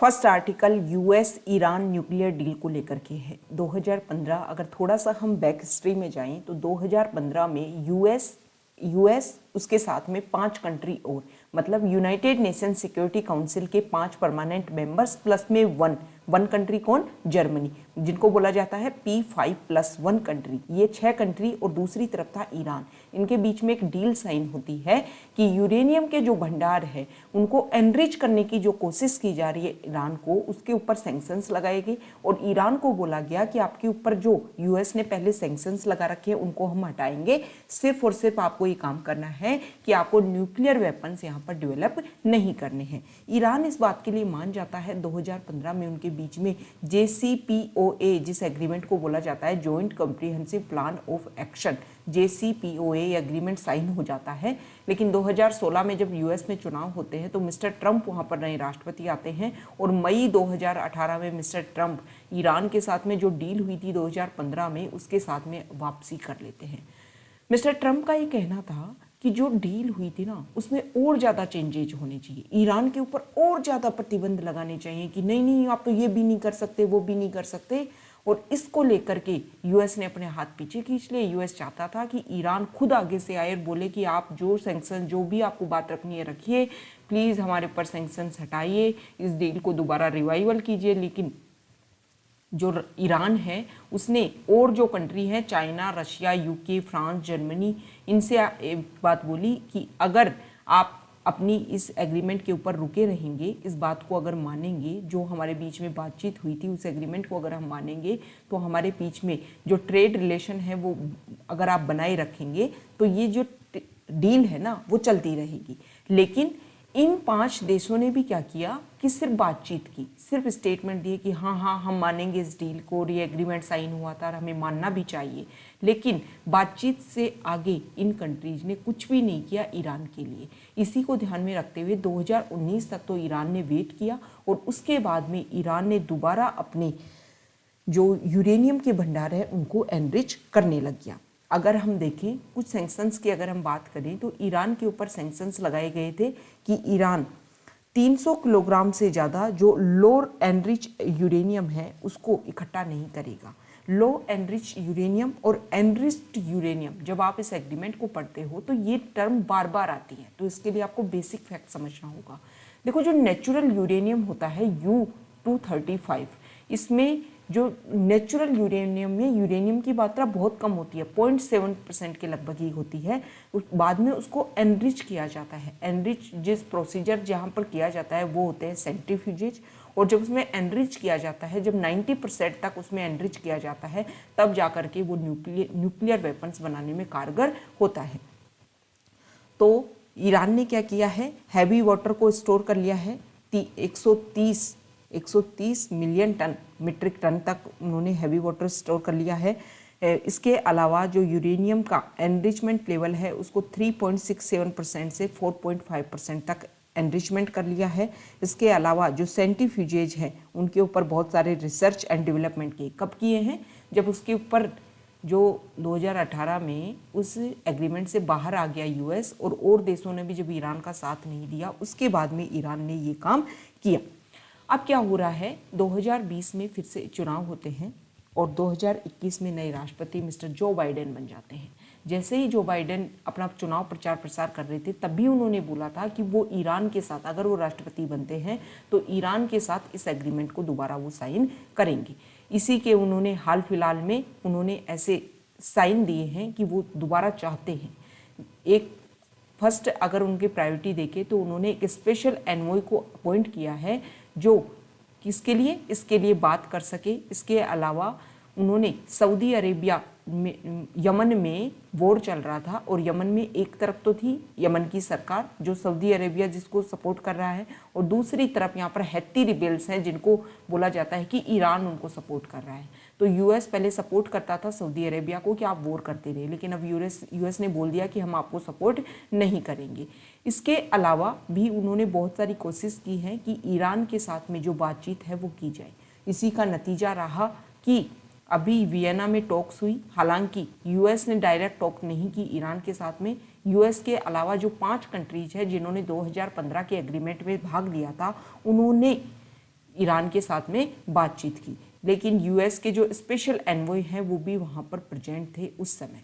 First article US Iran nuclear deal को लेकर के है। 2015 अगर थोड़ा सा हम बैक हिस्ट्री में जाएं तो 2015 में यूएस उसके साथ में 5 कंट्री और मतलब यूनाइटेड नेशन सिक्योरिटी काउंसिल के 5 परमानेंट मेंबर्स प्लस में वन कंट्री कौन, जर्मनी, जिनको बोला जाता है P5+1 कंट्री। ये 6 कंट्री और दूसरी तरफ था ईरान। इनके बीच में एक डील साइन होती है कि यूरेनियम के जो भंडार है उनको एनरिच करने की जो कोशिश की जा रही है ईरान को, उसके ऊपर सैंक्शंस लगाए गए और ईरान को बोला गया कि आपके ऊपर जो यूएस ने पहले सैंक्शंस लगा रखे हैं उनको हम हटाएंगे, सिर्फ और सिर्फ आपको ये काम करना है कि आपको न्यूक्लियर वेपन्स यहाँ पर डेवलप नहीं करने हैं। ईरान इस बात के लिए मान जाता है। 2015 में उनके बीच में JCPOA जिस एग्रीमेंट को बोला जाता है joint comprehensive plan of action, JCPOA agreement sign हो जाता है। लेकिन 2016 में जब यूएस में चुनाव होते हैं तो मिस्टर ट्रंप वहाँ पर नए राष्ट्रपति आते हैं और मई 2018 में मिस्टर ट्रंप ईरान के साथ में जो डील हुई थी 2015 में उसके साथ में वापसी कर लेते हैं। मिस्टर ट्रंप का ये कहना था कि जो डील हुई थी ना उसमें और ज़्यादा चेंजेज होने चाहिए, ईरान के ऊपर और ज़्यादा प्रतिबंध लगाने चाहिए कि नहीं आप तो ये भी नहीं कर सकते, वो भी नहीं कर सकते। और इसको लेकर के यूएस ने अपने हाथ पीछे खींच लिए। यूएस चाहता था कि ईरान खुद आगे से आए और बोले कि आप जो सैंक्शन, जो भी आपको बात रखनी है रखिए, प्लीज़ हमारे ऊपर सैंक्शंस हटाइए, इस डील को दोबारा रिवाइवल कीजिए। लेकिन जो ईरान है उसने और जो कंट्री है China, Russia, UK, France, Germany, इनसे एक बात बोली कि अगर आप अपनी इस एग्रीमेंट के ऊपर रुके रहेंगे, इस बात को अगर मानेंगे, जो हमारे बीच में बातचीत हुई थी उस एग्रीमेंट को अगर हम मानेंगे तो हमारे बीच में जो ट्रेड रिलेशन है वो अगर आप बनाए रखेंगे तो ये जो डील है ना वो चलती रहेगी। लेकिन इन 5 देशों ने भी क्या किया कि सिर्फ बातचीत की, सिर्फ स्टेटमेंट दिए कि हाँ हम मानेंगे इस डील को और ये एग्रीमेंट साइन हुआ था और हमें मानना भी चाहिए। लेकिन बातचीत से आगे इन कंट्रीज ने कुछ भी नहीं किया ईरान के लिए। इसी को ध्यान में रखते हुए 2019 तक तो ईरान ने वेट किया और उसके बाद में ईरान ने दोबारा अपने जो यूरेनियम के भंडार है उनको एनरिच करने लग गया। अगर हम देखें कुछ सैंक्शंस की अगर हम बात करें तो ईरान के ऊपर सैंक्शंस लगाए गए थे कि ईरान 300 किलोग्राम से ज़्यादा जो लो एनरिच यूरेनियम है उसको इकट्ठा नहीं करेगा। लो एनरिच यूरेनियम और एनरिच्ड यूरेनियम, जब आप इस एग्रीमेंट को पढ़ते हो तो ये टर्म बार बार आती है, तो इसके लिए आपको बेसिक फैक्ट समझना होगा। देखो जो नेचुरल यूरेनियम होता है U-235, इसमें जो नेचुरल यूरेनियम में यूरेनियम की मात्रा बहुत कम होती है, 0.7% के लगभग ही होती है। बाद में उसको एनरिच किया जाता है। एनरिच जिस प्रोसीजर जहाँ पर किया जाता है वो होते हैं सेंट्रीफ्यूजेज, और जब उसमें एनरिच किया जाता है, जब 90% तक उसमें एनरिच किया जाता है तब जाकर के वो न्यूक्लियर वेपन्स बनाने में कारगर होता है। तो ईरान ने क्या किया है, हैवी वाटर को स्टोर कर लिया है 130 मिलियन मीट्रिक टन तक उन्होंने हैवी वाटर स्टोर कर लिया है। इसके अलावा जो यूरेनियम का एनरिचमेंट लेवल है उसको 3.67% से 4.5% तक एनरिचमेंट कर लिया है। इसके अलावा जो सेंट्रीफ्यूजेज हैं उनके ऊपर बहुत सारे रिसर्च एंड डेवलपमेंट किए। कब किए हैं, जब उसके ऊपर जो 2018 में उस एग्रीमेंट से बाहर आ गया यूएस और देशों ने भी जब ईरान का साथ नहीं दिया, उसके बाद में ईरान ने ये काम किया। अब क्या हो रहा है, 2020 में फिर से चुनाव होते हैं और 2021 में नए राष्ट्रपति मिस्टर जो बाइडेन बन जाते हैं। जैसे ही जो बाइडेन अपना चुनाव प्रचार प्रसार कर रहे थे तभी उन्होंने बोला था कि वो ईरान के साथ, अगर वो राष्ट्रपति बनते हैं तो ईरान के साथ इस एग्रीमेंट को दोबारा वो साइन करेंगे। इसी के उन्होंने हाल फिलहाल में उन्होंने ऐसे साइन दिए हैं कि वो दोबारा चाहते हैं। एक फर्स्ट अगर उनकी प्रायोरिटी देखें तो उन्होंने एक स्पेशल एनवॉय को अपॉइंट किया है जो किसके लिए, इसके लिए बात कर सके। इसके अलावा उन्होंने सऊदी अरेबिया में, यमन में वॉर चल रहा था और यमन में एक तरफ तो थी यमन की सरकार जो सऊदी अरेबिया जिसको सपोर्ट कर रहा है, और दूसरी तरफ यहाँ पर हैती रिबेल्स हैं जिनको बोला जाता है कि ईरान उनको सपोर्ट कर रहा है। तो यूएस पहले सपोर्ट करता था सऊदी अरेबिया को कि आप वॉर करते रहे, लेकिन अब यूएस ने बोल दिया कि हम आपको सपोर्ट नहीं करेंगे। इसके अलावा भी उन्होंने बहुत सारी कोशिश की है कि ईरान के साथ में जो बातचीत है वो की जाए। इसी का नतीजा रहा कि अभी वियना में टॉक्स हुई। हालांकि यूएस ने डायरेक्ट टॉक नहीं की ईरान के साथ में। यूएस के अलावा जो 5 कंट्रीज है जिन्होंने 2015 के एग्रीमेंट में भाग लिया था, उन्होंने ईरान के साथ में बातचीत की, लेकिन यूएस के जो स्पेशल एनवॉय हैं वो भी वहाँ पर प्रेजेंट थे उस समय।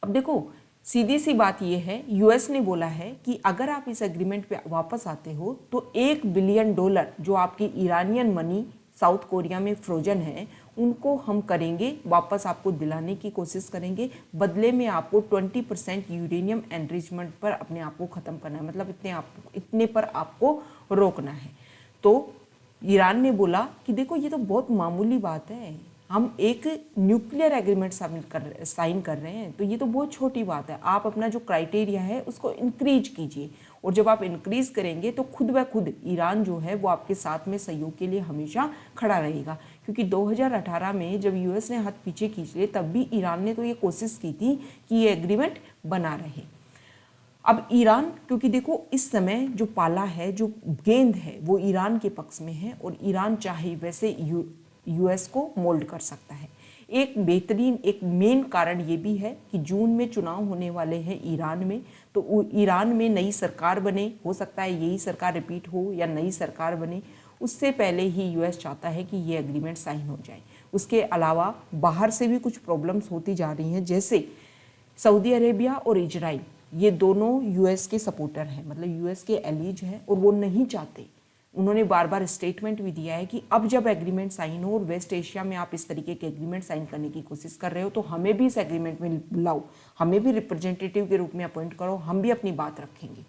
अब देखो सीधी सी बात ये है, यूएस ने बोला है कि अगर आप इस एग्रीमेंट पे वापस आते हो तो $1 बिलियन जो आपकी ईरानियन मनी साउथ कोरिया में फ्रोजन है उनको हम करेंगे वापस, आपको दिलाने की कोशिश करेंगे। बदले में आपको 20% यूरेनियम एनरिचमेंट पर अपने आप को ख़त्म करना है, मतलब इतने पर आपको रोकना है। तो ईरान ने बोला कि देखो ये तो बहुत मामूली बात है, हम एक न्यूक्लियर एग्रीमेंट साइन कर रहे हैं, तो ये तो बहुत छोटी बात है। आप अपना जो क्राइटेरिया है उसको इंक्रीज कीजिए, और जब आप इंक्रीज करेंगे तो खुद ब खुद ईरान जो है वो आपके साथ में सहयोग के लिए हमेशा खड़ा रहेगा। क्योंकि 2018 में जब यूएस ने हाथ पीछे खींच लिए तब भी ईरान ने तो ये कोशिश की थी कि ये एग्रीमेंट बना रहे। अब ईरान, क्योंकि देखो इस समय जो पाला है, जो गेंद है वो ईरान के पक्ष में है, और ईरान चाहे वैसे यूएस को मोल्ड कर सकता है। एक मेन कारण ये भी है कि जून में चुनाव होने वाले हैं ईरान में, तो ईरान में नई सरकार बने, हो सकता है यही सरकार रिपीट हो या नई सरकार बने, उससे पहले ही यूएस चाहता है कि ये एग्रीमेंट साइन हो जाए। उसके अलावा बाहर से भी कुछ प्रॉब्लम्स होती जा रही हैं, जैसे सऊदी अरेबिया और इजराइल, ये दोनों यूएस के सपोर्टर हैं, मतलब यूएस के एलीज हैं, और वो नहीं चाहते। उन्होंने बार बार स्टेटमेंट भी दिया है कि अब जब एग्रीमेंट साइन हो और वेस्ट एशिया में आप इस तरीके के एग्रीमेंट साइन करने की कोशिश कर रहे हो तो हमें भी इस एग्रीमेंट में बुलाओ, हमें भी रिप्रेजेंटेटिव के रूप में अपॉइंट करो, हम भी अपनी बात रखेंगे।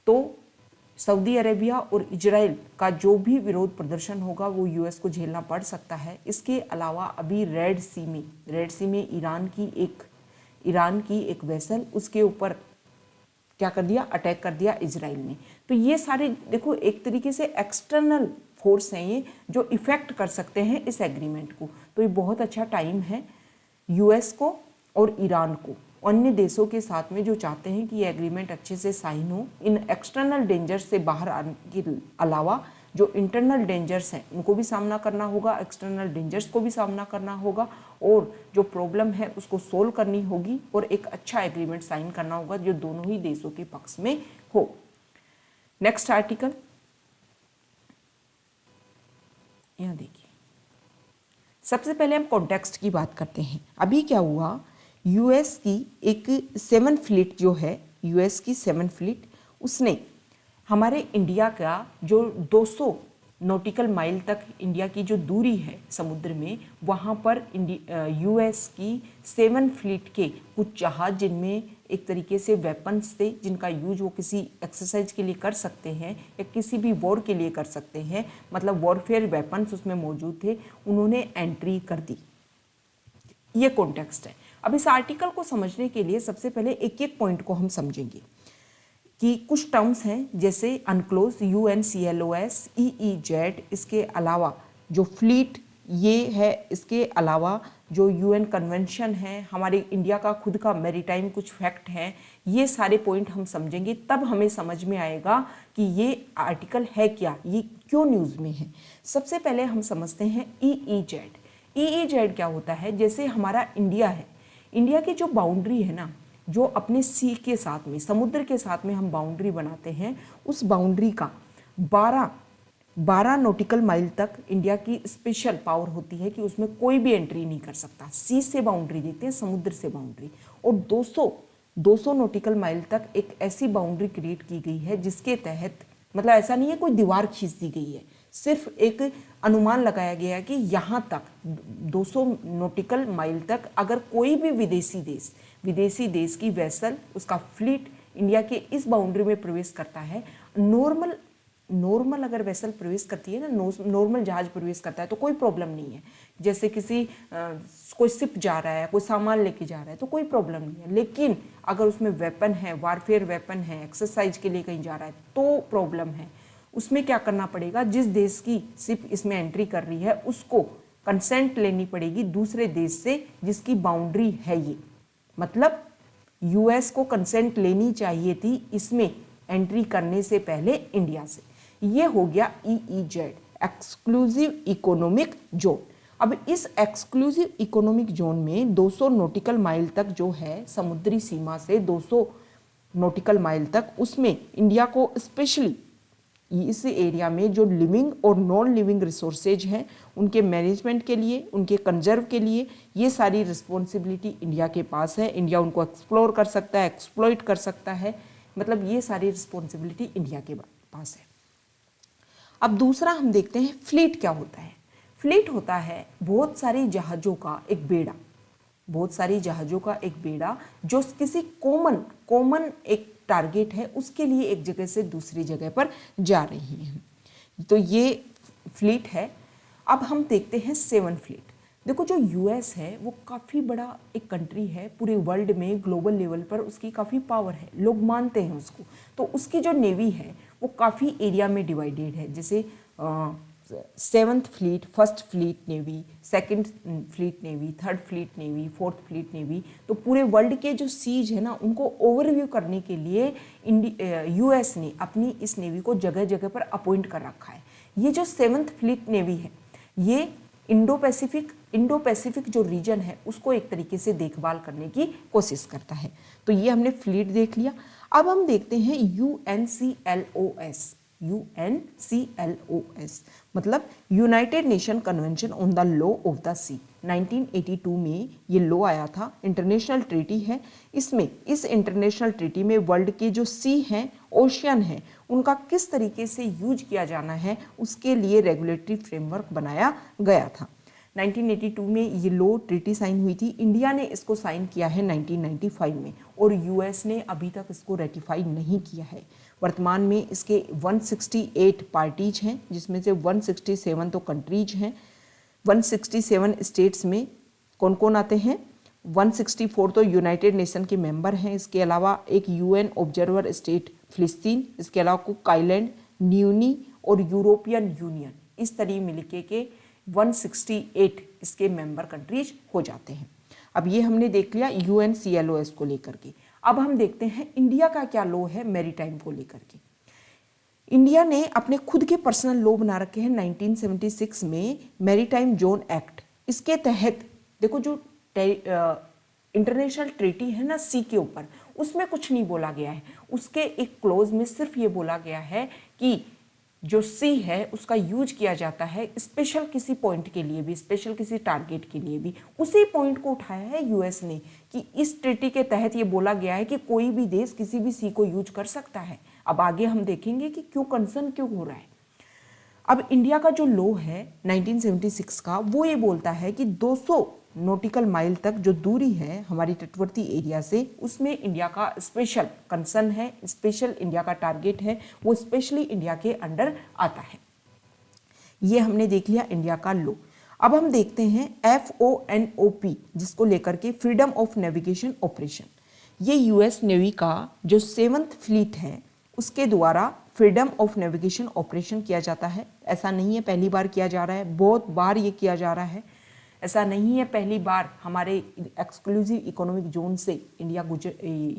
तो सऊदी अरेबिया और इजराइल का जो भी विरोध प्रदर्शन होगा वो यूएस को झेलना पड़ सकता है। इसके अलावा अभी रेड सी में ईरान की एक वेसल, उसके ऊपर क्या कर दिया, अटैक कर दिया इजराइल ने। तो ये सारे देखो एक तरीके से एक्सटर्नल फोर्स हैं ये जो इफेक्ट कर सकते हैं इस एग्रीमेंट को। तो ये बहुत अच्छा टाइम है यूएस को और ईरान को, अन्य देशों के साथ में जो चाहते हैं कि ये एग्रीमेंट अच्छे से साइन हो। इन एक्सटर्नल डेंजर से बाहर आने के अलावा जो इंटरनल डेंजर्स हैं उनको भी सामना करना होगा, एक्सटर्नल डेंजर्स को भी सामना करना होगा, और जो प्रॉब्लम है उसको सोल्व करनी होगी, और एक अच्छा एग्रीमेंट साइन करना होगा जो दोनों ही देशों के पक्ष में हो। नेक्स्ट आर्टिकल यहाँ देखिए, सबसे पहले हम कॉन्टेक्स्ट की बात करते हैं। अभी क्या हुआ, यूएस की एक 7 फ्लीट जो है, यूएस की 7 फ्लीट, उसने हमारे इंडिया का जो 200 नॉटिकल माइल तक इंडिया की जो दूरी है समुद्र में, वहाँ पर यूएस की 7 फ्लीट के कुछ जहाज जिनमें एक तरीके से वेपन्स थे, जिनका यूज वो किसी एक्सरसाइज के लिए कर सकते हैं या किसी भी वॉर के लिए कर सकते हैं, मतलब वॉरफेयर वेपन्स उसमें मौजूद थे, उन्होंने एंट्री कर दी। ये कॉन्टेक्स्ट है। अब इस आर्टिकल को समझने के लिए सबसे पहले एक एक पॉइंट को हम समझेंगे कि कुछ टर्म्स हैं जैसे अनक्लोज, UNCLOS, EEZ, इसके अलावा जो फ्लीट ये है, इसके अलावा जो UN कन्वेंशन है, हमारे इंडिया का खुद का मैरीटाइम कुछ फैक्ट हैं, ये सारे पॉइंट हम समझेंगे, तब हमें समझ में आएगा कि ये आर्टिकल है क्या, ये क्यों न्यूज़ में है। सबसे पहले हम समझते हैं EEZ। EEZ क्या होता है, जैसे हमारा इंडिया है, इंडिया की जो बाउंड्री है ना, जो अपने सी के साथ में, समुद्र के साथ में हम बाउंड्री बनाते हैं, उस बाउंड्री का 12 नॉटिकल माइल तक इंडिया की स्पेशल पावर होती है कि उसमें कोई भी एंट्री नहीं कर सकता। सी से बाउंड्री देते हैं, समुद्र से बाउंड्री, और 200 नॉटिकल माइल तक एक ऐसी बाउंड्री क्रिएट की गई है जिसके तहत, मतलब ऐसा नहीं है कोई दीवार खींच दी गई है, सिर्फ एक अनुमान लगाया गया है कि यहाँ तक 200 नॉटिकल माइल तक अगर कोई भी विदेशी देश की वेसल, उसका फ्लीट इंडिया के इस बाउंड्री में प्रवेश करता है, नॉर्मल अगर वेसल प्रवेश करती है ना, नॉर्मल जहाज प्रवेश करता है तो कोई प्रॉब्लम नहीं है। जैसे कोई शिप जा रहा है, कोई सामान लेके जा रहा है तो कोई प्रॉब्लम नहीं है, लेकिन अगर उसमें वेपन है, वारफेयर वेपन है, एक्सरसाइज के लिए कहीं जा रहा है तो प्रॉब्लम है। उसमें क्या करना पड़ेगा, जिस देश की शिप इसमें एंट्री कर रही है उसको कंसेंट लेनी पड़ेगी दूसरे देश से जिसकी बाउंड्री है ये, मतलब यूएस को कंसेंट लेनी चाहिए थी इसमें एंट्री करने से पहले इंडिया से। ये हो गया EEZ, एक्सक्लूसिव इकोनॉमिक जोन। अब इस एक्सक्लूसिव इकोनॉमिक जोन में 200 नॉटिकल माइल तक जो है, समुद्री सीमा से 200 नॉटिकल माइल तक, उसमें इंडिया को स्पेशली इस एरिया में जो लिविंग और नॉन लिविंग रिसोर्सेज हैं उनके मैनेजमेंट के लिए, उनके कंजर्व के लिए ये सारी रिस्पॉन्सिबिलिटी इंडिया के पास है। इंडिया उनको एक्सप्लोर कर सकता है, एक्सप्लॉइट कर सकता है, मतलब ये सारी रिस्पॉन्सिबिलिटी इंडिया के पास है। अब दूसरा हम देखते हैं फ्लीट क्या होता है। फ्लीट होता है बहुत सारी जहाज़ों का एक बेड़ा, बहुत सारी जहाज़ों का एक बेड़ा जो किसी कॉमन एक टारगेट है उसके लिए एक जगह से दूसरी जगह पर जा रही हैं, तो ये फ्लीट है। अब हम देखते हैं सेवन फ्लीट। देखो जो यूएस है वो काफ़ी बड़ा एक कंट्री है, पूरे वर्ल्ड में ग्लोबल लेवल पर उसकी काफ़ी पावर है, लोग मानते हैं उसको। तो उसकी जो नेवी है वो काफ़ी एरिया में डिवाइडेड है, जैसे seventh fleet, first fleet navy, second fleet navy, third fleet navy, fourth fleet navy. तो पूरे वर्ल्ड के जो सीज है ना उनको ओवरव्यू करने के लिए यूएस ने अपनी इस नेवी को जगह जगह पर अपॉइंट कर रखा है। ये जो सेवन्थ फ्लीट नेवी है ये इंडो पैसिफिक जो रीजन है उसको एक तरीके से देखभाल करने की कोशिश करता है। तो ये हमने फ्लीट देख लिया। अब हम देखते हैं UNCLOS, मतलब United Nation Convention on the Law of the Sea. 1982 में ये लॉ आया था, इंटरनेशनल ट्रीटी है। इसमें इस इंटरनेशनल ट्रीटी में वर्ल्ड के जो सी हैं, ओशियन हैं, उनका किस तरीके से यूज किया जाना है उसके लिए रेगुलेटरी फ्रेमवर्क बनाया गया था। 1982 में ये लॉ ट्रीटी साइन हुई थी। इंडिया ने इसको साइन किया है 1995 में और यूएस ने अभी तक इसको रेटिफाई नहीं किया है। वर्तमान में इसके 168 पार्टीज हैं, जिसमें से 167 तो कंट्रीज हैं। 167 स्टेट्स में कौन कौन आते हैं? 164 तो यूनाइटेड नेशन के मेंबर हैं। इसके अलावा एक यूएन ऑब्जर्वर स्टेट फिलिस्तीन, इसके अलावा कुक आइलैंड, न्यूनी और यूरोपियन यूनियन, इस तरीके मिलके के 168 इसके मेंबर कंट्रीज हो जाते हैं। अब ये हमने देख लिया UNCLOS को लेकर के। अब हम देखते हैं इंडिया का क्या लॉ है मैरीटाइम को लेकर के। इंडिया ने अपने खुद के पर्सनल लॉ बना रखे हैं 1976 में, मैरीटाइम जोन एक्ट। इसके तहत देखो जो इंटरनेशनल ट्रीटी है ना सी के ऊपर, उसमें कुछ नहीं बोला गया है। उसके एक क्लोज में सिर्फ ये बोला गया है कि जो सी है उसका यूज किया जाता है स्पेशल किसी पॉइंट के लिए भी, स्पेशल किसी टारगेट के लिए भी। उसी पॉइंट को उठाया है यूएस ने कि इस ट्रीटी के तहत ये बोला गया है कि कोई भी देश किसी भी सी को यूज कर सकता है। अब आगे हम देखेंगे कि क्यों कंसर्न क्यों हो रहा है। अब इंडिया का जो लॉ है 1976 का, वो ये बोलता है कि 200 नॉटिकल माइल तक जो दूरी है हमारी तटवर्ती एरिया से, उसमें इंडिया का स्पेशल कंसर्न है, स्पेशल इंडिया का टारगेट है, वो स्पेशली इंडिया के अंडर आता है। ये हमने देख लिया इंडिया का लॉ। अब हम देखते हैं FONOP, जिसको लेकर के फ्रीडम ऑफ नेविगेशन ऑपरेशन। ये यूएस नेवी का जो 7th फ्लीट है उसके द्वारा फ्रीडम ऑफ नेविगेशन ऑपरेशन किया जाता है। ऐसा नहीं है पहली बार किया जा रहा है, बहुत बार ये किया जा रहा है। ऐसा नहीं है पहली बार हमारे एक्सक्लूसिव इकोनॉमिक जोन से इंडिया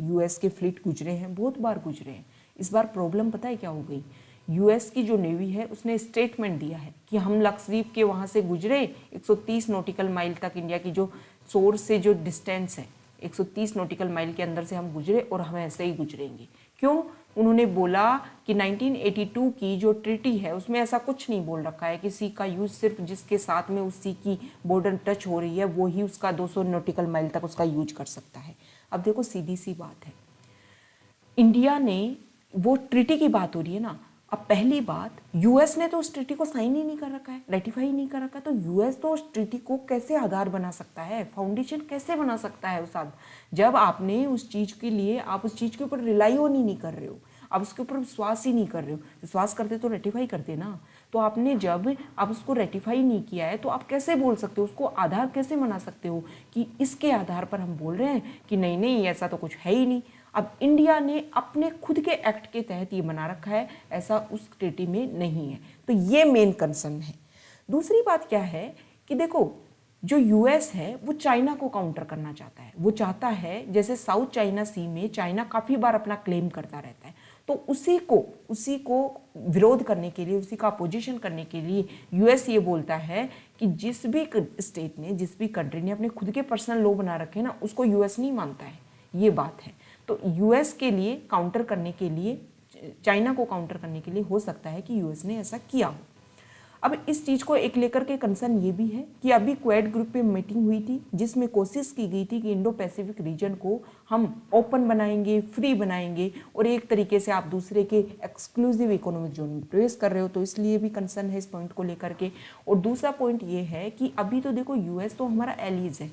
यूएस के फ्लीट गुजरे हैं, बहुत बार गुजरे हैं। इस बार प्रॉब्लम पता है क्या हो गई? यूएस की जो नेवी है उसने स्टेटमेंट दिया है कि हम लक्षद्वीप के वहाँ से गुजरे 130 नॉटिकल माइल तक, इंडिया की जो सोर्स से जो डिस्टेंस है 130 नॉटिकल माइल के अंदर से हम गुजरे और हम ऐसे ही गुजरेंगे। क्यों? उन्होंने बोला कि 1982 की जो ट्रीटी है उसमें ऐसा कुछ नहीं बोल रखा है कि सी का यूज सिर्फ जिसके साथ में उस सी की बॉर्डर टच हो रही है वो ही उसका 200 नॉटिकल माइल तक उसका यूज कर सकता है। अब देखो सीधी सी बात है, इंडिया ने वो ट्रीटी की बात हो रही है ना। अब पहली बात, यूएस ने तो उस ट्रीटी को साइन ही नहीं कर रखा है, रेटिफाई नहीं कर रखा, तो यूएस तो उस ट्रीटी को कैसे आधार बना सकता है, फाउंडेशन कैसे बना सकता है उस जब आपने उस चीज़ के लिए आप उस चीज़ के ऊपर रिलाई नहीं कर रहे हो, आप उसके ऊपर विश्वास ही नहीं कर रहे हो। विश्वास करते तो रेटिफाई करते ना। तो आपने जब आप उसको रेटिफाई नहीं किया है तो आप कैसे बोल सकते हो, उसको आधार कैसे बना सकते हो कि इसके आधार पर हम बोल रहे हैं कि नहीं नहीं ऐसा तो कुछ है ही नहीं। अब इंडिया ने अपने खुद के एक्ट के तहत ये बना रखा है, ऐसा उस ट्रीटी में नहीं है। तो ये मेन कंसर्न है। दूसरी बात क्या है कि देखो जो यूएस है वो चाइना को काउंटर करना चाहता है। वो चाहता है जैसे साउथ चाइना सी में चाइना काफ़ी बार अपना क्लेम करता रहता है, तो उसी को विरोध करने के लिए, उसी का अपोजिशन करने के लिए यूएस ये बोलता है कि जिस भी स्टेट ने, जिस भी कंट्री ने अपने खुद के पर्सनल लॉ बना रखे ना, उसको यूएस नहीं मानता है। ये बात है। तो यूएस के लिए काउंटर करने के लिए चाइना को काउंटर करने के लिए हो सकता है कि यूएस ने ऐसा किया हो। अब इस चीज़ को एक लेकर के कंसर्न ये भी है कि अभी क्वेड ग्रुप पे मीटिंग हुई थी जिसमें कोशिश की गई थी कि इंडो पैसिफिक रीजन को हम ओपन बनाएंगे, फ्री बनाएंगे, और एक तरीके से आप दूसरे के एक्सक्लूसिव इकोनॉमिक जोन में प्रवेश कर रहे हो, तो इसलिए भी कंसर्न है इस पॉइंट को लेकर के। और दूसरा पॉइंट ये है कि अभी तो देखो यूएस तो हमारा एलीज है,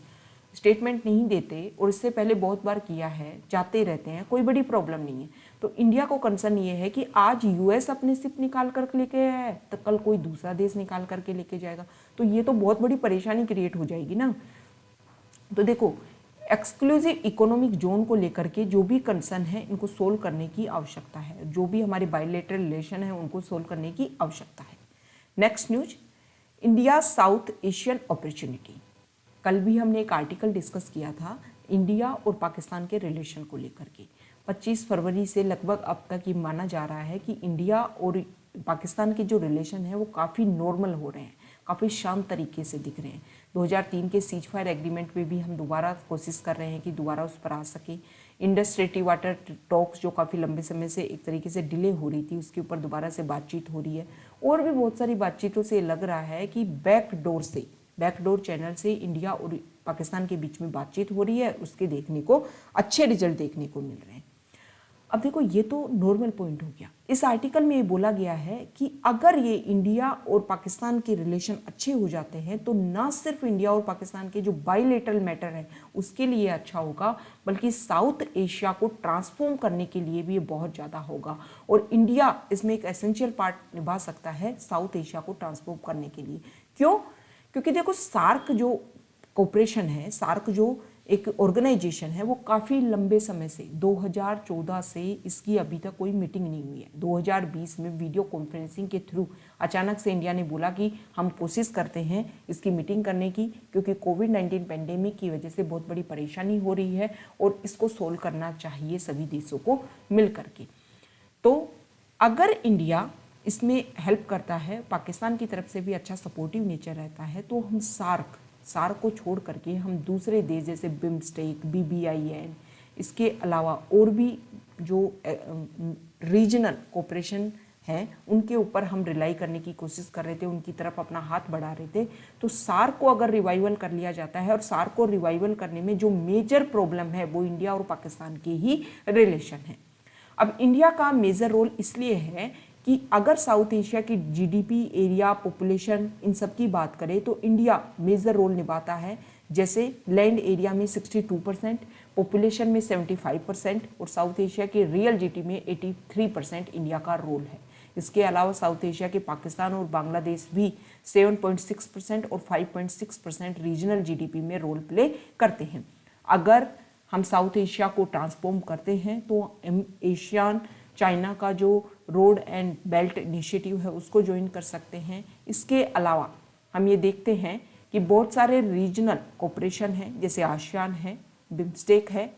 स्टेटमेंट नहीं देते और इससे पहले बहुत बार किया है, जाते रहते हैं, कोई बड़ी प्रॉब्लम नहीं है। तो इंडिया को कंसर्न ये है कि आज यूएस अपने शिप निकाल कर लेके आया है तो कल कोई दूसरा देश निकाल करके लेके जाएगा, तो ये तो बहुत बड़ी परेशानी क्रिएट हो जाएगी ना। तो देखो, एक्सक्लूसिव इकोनॉमिक जोन को लेकर के जो भी कंसर्न है इनको सोल्व करने की आवश्यकता है, जो भी हमारे बायलैटरल रिलेशन है उनको सोल्व करने की आवश्यकता है। Next news, India south Asian opportunity. कल भी हमने एक आर्टिकल डिस्कस किया था इंडिया और पाकिस्तान के रिलेशन को लेकर के। 25 फरवरी से लगभग अब तक ये माना जा रहा है कि इंडिया और पाकिस्तान के जो रिलेशन है वो काफ़ी नॉर्मल हो रहे हैं, काफ़ी शांत तरीके से दिख रहे हैं। 2003 के सीज फायर एग्रीमेंट पे भी हम दोबारा कोशिश कर रहे हैं कि दोबारा उस पर आ सके। इंडस स्ट्रेटी वाटर टॉक्स जो काफ़ी लंबे समय से एक तरीके से डिले हो रही थी, उसके ऊपर दोबारा से बातचीत हो रही है। और भी बहुत सारी बातचीतों से लग रहा है कि बैकडोर चैनल से इंडिया और पाकिस्तान के बीच में बातचीत हो रही है, उसके देखने को अच्छे रिजल्ट देखने को मिल रहे हैं। अब देखो, ये तो नॉर्मल पॉइंट हो गया। इस आर्टिकल में ये बोला गया है कि अगर ये इंडिया और पाकिस्तान के रिलेशन अच्छे हो जाते हैं तो ना सिर्फ इंडिया और पाकिस्तान के जो बायलैटरल मैटर है उसके लिए अच्छा होगा, बल्कि साउथ एशिया को ट्रांसफॉर्म करने के लिए भी ये बहुत ज़्यादा होगा। और इंडिया इसमें एक एसेंशियल पार्ट निभा सकता है साउथ एशिया को ट्रांसफॉर्म करने के लिए। क्यों? क्योंकि देखो, सार्क जो कोऑपरेशन है, सार्क जो एक ऑर्गेनाइजेशन है, वो काफ़ी लंबे समय से 2014 से इसकी अभी तक कोई मीटिंग नहीं हुई है। 2020 में वीडियो कॉन्फ्रेंसिंग के थ्रू अचानक से इंडिया ने बोला कि हम कोशिश करते हैं इसकी मीटिंग करने की, क्योंकि कोविड-19 पेंडेमिक की वजह से बहुत बड़ी परेशानी हो रही है और इसको सोल्व करना चाहिए सभी देशों को मिल करके। तो अगर इंडिया इसमें हेल्प करता है, पाकिस्तान की तरफ से भी अच्छा सपोर्टिव नेचर रहता है, तो हम सार्क को छोड़ करके हम दूसरे देश जैसे बिम्स्टेक, BBIN, इसके अलावा और भी जो रीजनल कोऑपरेशन हैं उनके ऊपर हम रिलाई करने की कोशिश कर रहे थे, उनकी तरफ अपना हाथ बढ़ा रहे थे। तो सार्क को अगर रिवाइवल कर लिया जाता है, और सार्क को रिवाइवल करने में जो मेजर प्रॉब्लम है वो इंडिया और पाकिस्तान के ही रिलेशन है। अब इंडिया का मेजर रोल इसलिए है कि अगर साउथ एशिया की GDP, एरिया, पॉपुलेशन, इन सब की बात करें तो इंडिया मेजर रोल निभाता है। जैसे लैंड एरिया में 62%, पॉपुलेशन में 75% और साउथ एशिया के रियल GDP में 83% इंडिया का रोल है। इसके अलावा साउथ एशिया के पाकिस्तान और बांग्लादेश भी 7.6% और 5.6% रीजनल GDP में रोल प्ले करते हैं। अगर हम साउथ एशिया को ट्रांसफॉर्म करते हैं तो एशियान चाइना का जो रोड एंड बेल्ट इनिशिएटिव है उसको ज्वाइन कर सकते हैं। इसके अलावा हम ये देखते हैं कि बहुत सारे रीजनल कोऑपरेशन है, जैसे आसियान है, बिम्स्टेक है,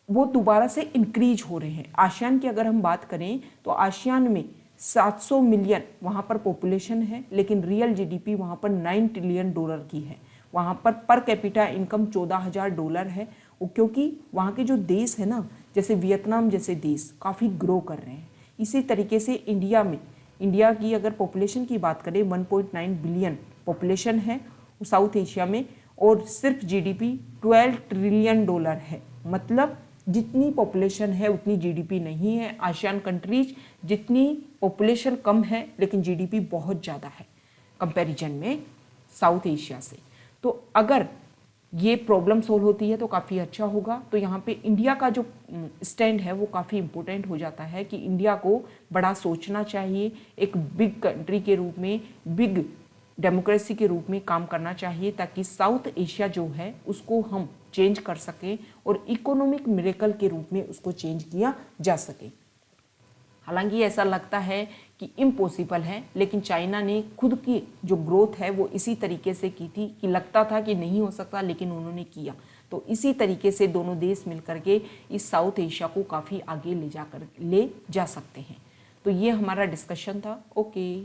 वो दोबारा से इंक्रीज हो रहे हैं। आसियान की अगर हम बात करें तो आसियान में 700 मिलियन वहाँ पर पॉपुलेशन है, लेकिन रियल GDP वहाँ पर $9 ट्रिलियन की है। वहाँ पर कैपिटा इनकम $14,000 है, क्योंकि वहाँ के जो देश है ना, जैसे वियतनाम जैसे देश काफ़ी ग्रो कर रहे हैं। इसी तरीके से इंडिया की अगर पॉपुलेशन की बात करें 1.9 बिलियन पॉपुलेशन है साउथ एशिया में, और सिर्फ GDP $12 ट्रिलियन है। मतलब जितनी पॉपुलेशन है उतनी GDP नहीं है। आसियान कंट्रीज जितनी पॉपुलेशन कम है लेकिन GDP बहुत ज़्यादा है कंपैरिजन में साउथ एशिया से। तो अगर ये प्रॉब्लम सोल्व होती है तो काफ़ी अच्छा होगा। तो यहाँ पे इंडिया का जो स्टैंड है वो काफ़ी इम्पोर्टेंट हो जाता है कि इंडिया को बड़ा सोचना चाहिए, एक बिग कंट्री के रूप में, बिग डेमोक्रेसी के रूप में काम करना चाहिए, ताकि साउथ एशिया जो है उसको हम चेंज कर सकें और इकोनॉमिक मिरेकल के रूप में उसको चेंज किया जा सके। हालांकि ऐसा लगता है कि इम्पॉसिबल है, लेकिन चाइना ने खुद की जो ग्रोथ है वो इसी तरीके से की थी कि लगता था कि नहीं हो सकता, लेकिन उन्होंने किया। तो इसी तरीके से दोनों देश मिलकर के इस साउथ एशिया को काफ़ी आगे ले जा सकते हैं। तो ये हमारा डिस्कशन था। ओके।